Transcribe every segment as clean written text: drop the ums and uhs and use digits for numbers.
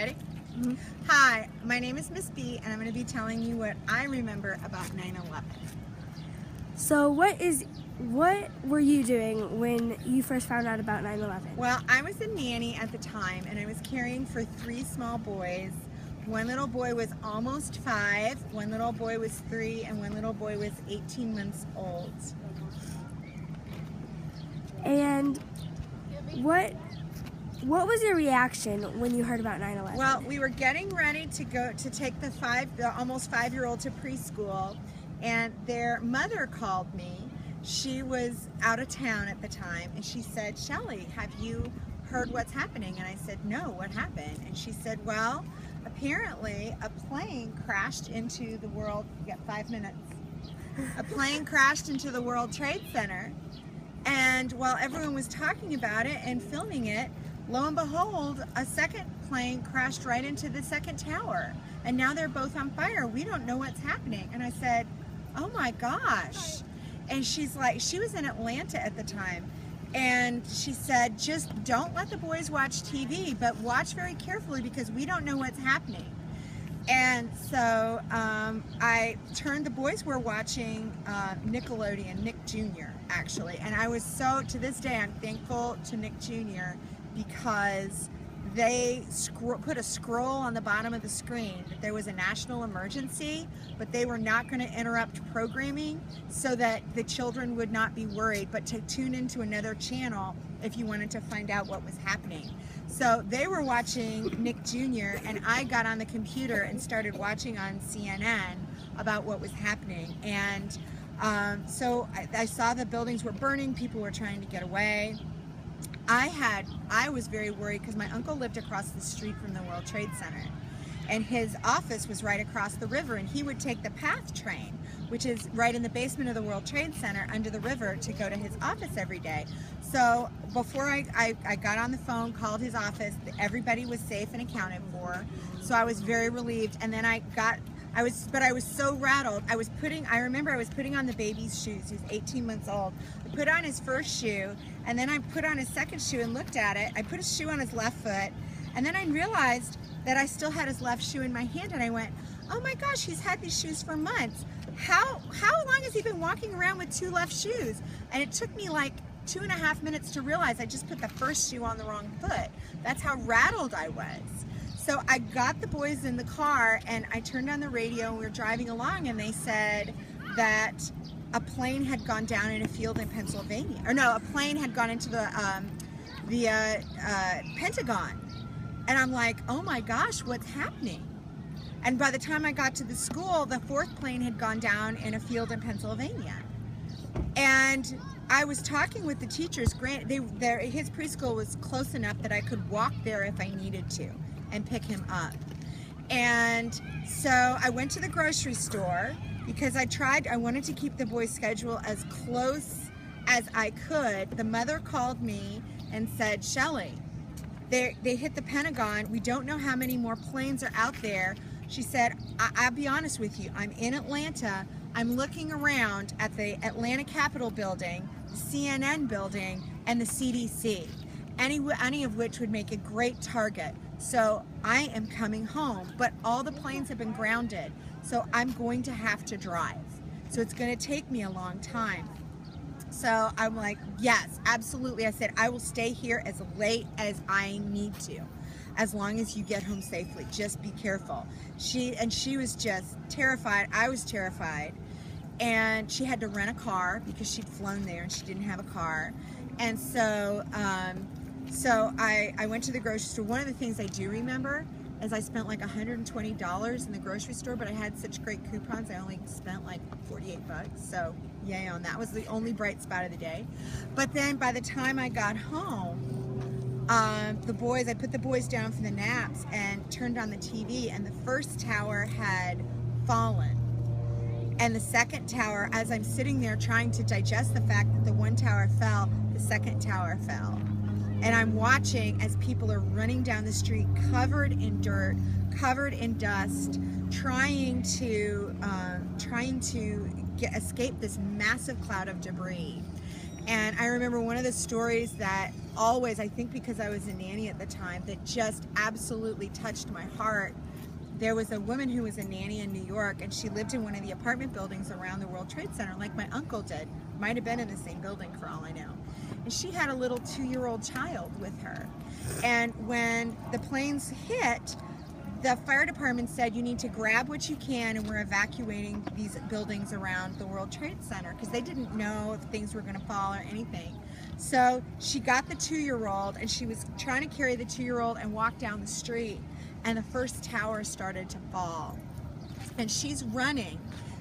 Ready? Mhm. Hi, my name is Miss B, and I'm going to be telling you what I remember about 9/11. So what were you doing when you first found out about 9/11? Well, I was a nanny at the time, and I was caring for 3 small boys. One little boy was almost 5, one little boy was 3, and one little boy was 18 months old. And what was your reaction when you heard about 9/11? Well, we were getting ready to go to take the almost 5-year-old to preschool, and their mother called me. She was out of town at the time, and she said, "Shelly, have you heard what's happening?" And I said, "No, what happened?" And she said, "Well, apparently a plane crashed into the World." You got 5 minutes. A plane crashed into the World Trade Center, and while everyone was talking about it and filming it, lo and behold, a second plane crashed right into the second tower, and now they're both on fire. We don't know what's happening. And I said, "Oh my gosh." And she's like, she was in Atlanta at the time, and she said, "Just don't let the boys watch TV, but watch very carefully because we don't know what's happening." And so the boys were watching Nickelodeon, Nick Jr. actually, and I was to this day, I'm thankful to Nick Jr. because they put a scroll on the bottom of the screen that there was a national emergency, but they were not going to interrupt programming so that the children would not be worried, but to tune into another channel if you wanted to find out what was happening. So they were watching Nick Jr., and I got on the computer and started watching on CNN about what was happening. And so I saw the buildings were burning, people were trying to get away. I was very worried because my uncle lived across the street from the World Trade Center, and his office was right across the river, and he would take the PATH train, which is right in the basement of the World Trade Center under the river, to go to his office every day. So before I got on the phone, called his office, everybody was safe and accounted for, so I was very relieved. And then I was so rattled. I remember I was putting on the baby's shoes. He's 18 months old. I put on his first shoe, and then I put on his second shoe and looked at it. I put his shoe on his left foot, and then I realized that I still had his left shoe in my hand, and I went, "Oh my gosh, he's had these shoes for months. How long has he been walking around with 2 left shoes?" And it took me like 2.5 minutes to realize I just put the first shoe on the wrong foot. That's how rattled I was. So I got the boys in the car, and I turned on the radio, and we were driving along, and they said that a plane had gone down in a field in Pennsylvania. Or no, a plane had gone into the Pentagon. And I'm like, "Oh my gosh, what's happening?" And by the time I got to the school, the 4th plane had gone down in a field in Pennsylvania. And I was talking with the teachers. His preschool was close enough that I could walk there if I needed to and pick him up. And so I went to the grocery store because I wanted to keep the boys' schedule as close as I could. The mother called me and said, "Shelly, they hit the Pentagon. We don't know how many more planes are out there." She said, I'll be honest with you, I'm in Atlanta. I'm looking around at the Atlanta Capitol building, the CNN building, and the CDC, any of which would make a great target. So I am coming home, but all the planes have been grounded, so I'm going to have to drive. So it's going to take me a long time. So I'm like, "Yes, absolutely." I said, "I will stay here as late as I need to, as long as you get home safely. Just be careful." She was just terrified. I was terrified. And she had to rent a car because she'd flown there and she didn't have a car. And so I went to the grocery store. One of the things I do remember is I spent like $120 in the grocery store, but I had such great coupons, I only spent like 48 bucks. So yay on that. Was the only bright spot of the day. But then by the time I got home, I put the boys down for the naps and turned on the TV, and the first tower had fallen. And the second tower, as I'm sitting there trying to digest the fact that the one tower fell, the second tower fell. And I'm watching as people are running down the street covered in dirt, covered in dust, trying to escape this massive cloud of debris. And I remember one of the stories that always, I think because I was a nanny at the time, that just absolutely touched my heart. There was a woman who was a nanny in New York, and she lived in one of the apartment buildings around the World Trade Center, like my uncle did. Might have been in the same building for all I know. And she had a little 2-year-old child with her. And when the planes hit, the fire department said, you need to grab what you can, and we're evacuating these buildings around the World Trade Center, because they didn't know if things were going to fall or anything. So she got the 2-year-old, and she was trying to carry the 2-year-old and walk down the street, and the first tower started to fall. And she's running,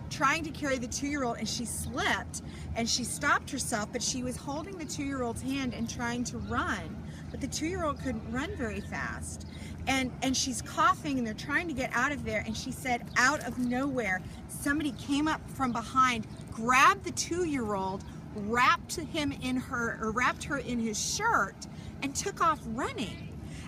trying to carry the 2-year-old, and she slipped, and she stopped herself, but she was holding the 2-year-old's hand and trying to run, but the 2-year-old couldn't run very fast. And she's coughing, and they're trying to get out of there, and she said, out of nowhere, somebody came up from behind, grabbed the 2-year-old, wrapped her in his shirt, and took off running.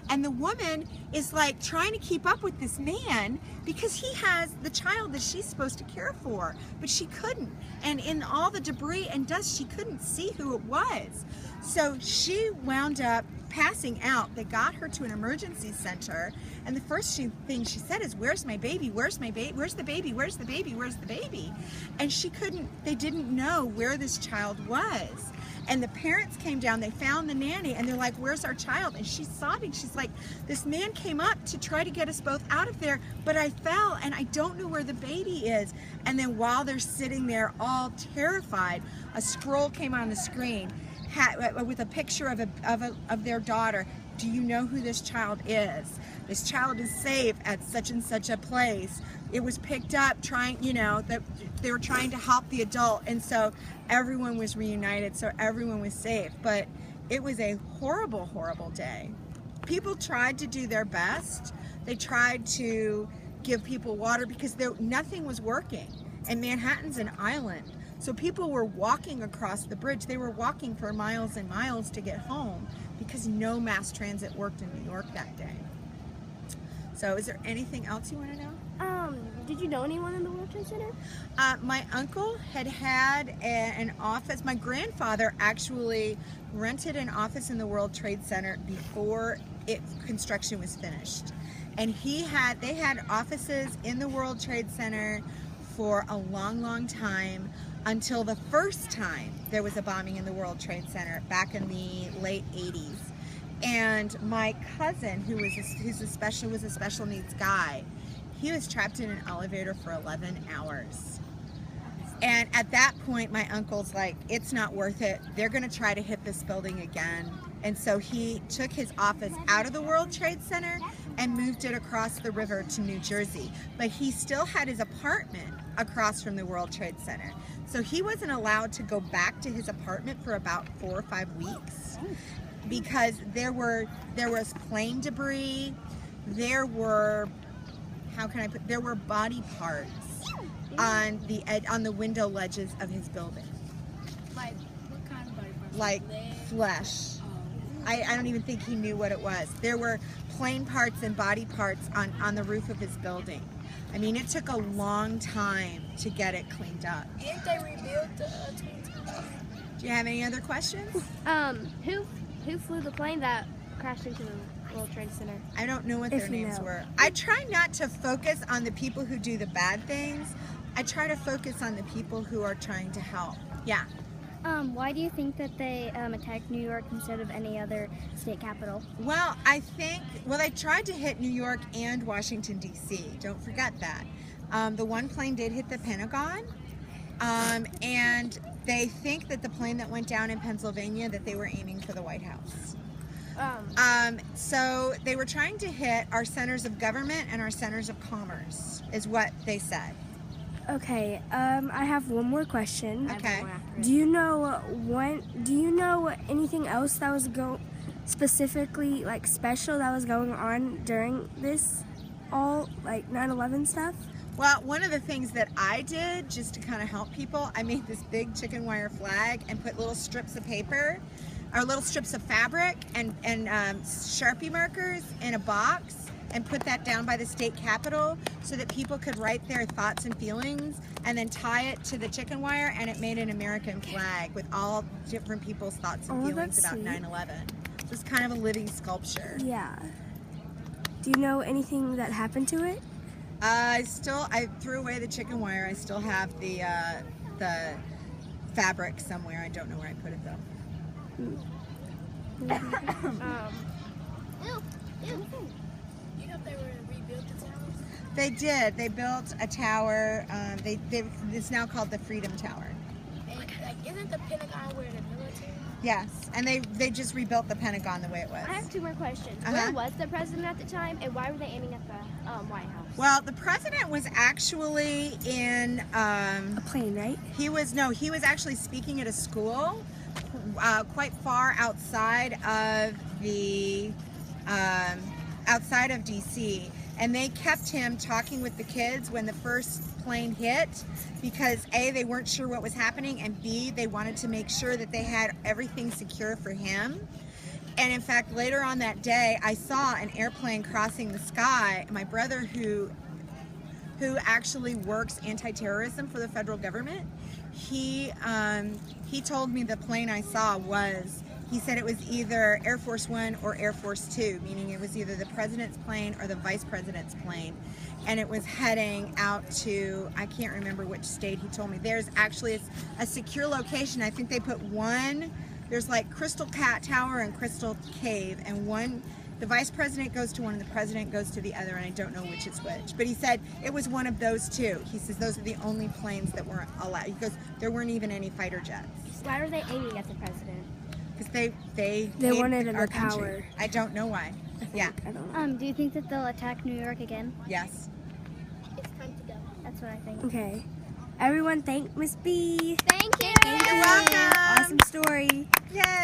And the woman is like trying to keep up with this man because he has the child that she's supposed to care for, but she couldn't. And in all the debris and dust, she couldn't see who it was. So she wound up passing out. They got her to an emergency center, and the first thing she said is, where's my baby? Where's my baby? Where's the baby? Where's the baby? Where's the baby? And they didn't know where this child was. And the parents came down, they found the nanny, and they're like, where's our child? And she's sobbing. She's like, this man came up to try to get us both out of there, but I fell, and I don't know where the baby is. And then while they're sitting there all terrified, a scroll came on the screen with a picture of their daughter. Do you know who this child is? This child is safe at such and such a place. It was picked up that they were trying to help the adult, and so everyone was reunited, so everyone was safe. But it was a horrible, horrible day. People tried to do their best. They tried to give people water because nothing was working. And Manhattan's an island. So people were walking across the bridge. They were walking for miles and miles to get home because no mass transit worked in New York that day. So is there anything else you want to know? Did you know anyone in the World Trade Center? My uncle had an office. My grandfather actually rented an office in the World Trade Center before construction was finished. And they had offices in the World Trade Center for a long, long time, until the first time there was a bombing in the World Trade Center back in the late 80s. And my cousin, who was a special needs guy, he was trapped in an elevator for 11 hours. And at that point, my uncle's like, it's not worth it. They're gonna try to hit this building again. And so he took his office out of the World Trade Center and moved it across the river to New Jersey. But he still had his apartment across from the World Trade Center. So he wasn't allowed to go back to his apartment for about 4 or 5 weeks because there was plane debris, there were body parts on the window ledges of his building. Like what kind of body parts? Like flesh. I don't even think he knew what it was. There were plane parts and body parts on the roof of his building. I mean, it took a long time to get it cleaned up. Didn't they rebuild the Twin Towers? Do you have any other questions? Who flew the plane that crashed into the World Trade Center? I don't know what their names were. I try not to focus on the people who do the bad things. I try to focus on the people who are trying to help. Yeah. Why do you think that they attacked New York instead of any other state capital? Well, they tried to hit New York and Washington, D.C. Don't forget that. The one plane did hit the Pentagon, and they think that the plane that went down in Pennsylvania, that they were aiming for the White House. So they were trying to hit our centers of government and our centers of commerce, is what they said. Okay, I have one more question. Okay. Do you know anything else that was specifically like special that was going on during this all like 9/11 stuff? Well, one of the things that I did just to kind of help people, I made this big chicken wire flag and put little strips of paper or little strips of fabric and Sharpie markers in a box and put that down by the state capitol so that people could write their thoughts and feelings and then tie it to the chicken wire, and it made an American flag with all different people's thoughts and feelings about 9/11. Just kind of a living sculpture. Yeah. Do you know anything that happened to it? I threw away the chicken wire. I still have the fabric somewhere. I don't know where I put it though. You know if they were to rebuild the towers? They did. They built a tower. It's now called the Freedom Tower. And like, isn't the Pentagon where the military? Yes, and they just rebuilt the Pentagon the way it was. I have two more questions. Uh-huh. Where was the president at the time, and why were they aiming at the White House? Well, the president was actually in. A plane, right? He was actually speaking at a school, quite far outside of DC, and they kept him talking with the kids when the first plane hit, because A, they weren't sure what was happening, and B, they wanted to make sure that they had everything secure for him. And in fact, later on that day, I saw an airplane crossing the sky. My brother, who actually works anti-terrorism for the federal government, he told me the plane I saw he said it was either Air Force One or Air Force Two, meaning it was either the president's plane or the vice president's plane. And it was heading out to, I can't remember which state. He told me there's actually a secure location. I think they put there's like Crystal Cat Tower and Crystal Cave, and the vice president goes to one and the president goes to the other, and I don't know which is which. But he said it was one of those two. He says those are the only planes that weren't allowed. He goes, there weren't even any fighter jets. Why were they aiming at the president? Because they They wanted our the country. power. I don't know why. Yeah. I don't know. Do you think that they'll attack New York again? Yes. It's time to go. That's what I think. Okay. Everyone thank Miss B. Thank you. Thank You're you. welcome. Awesome story. Yay.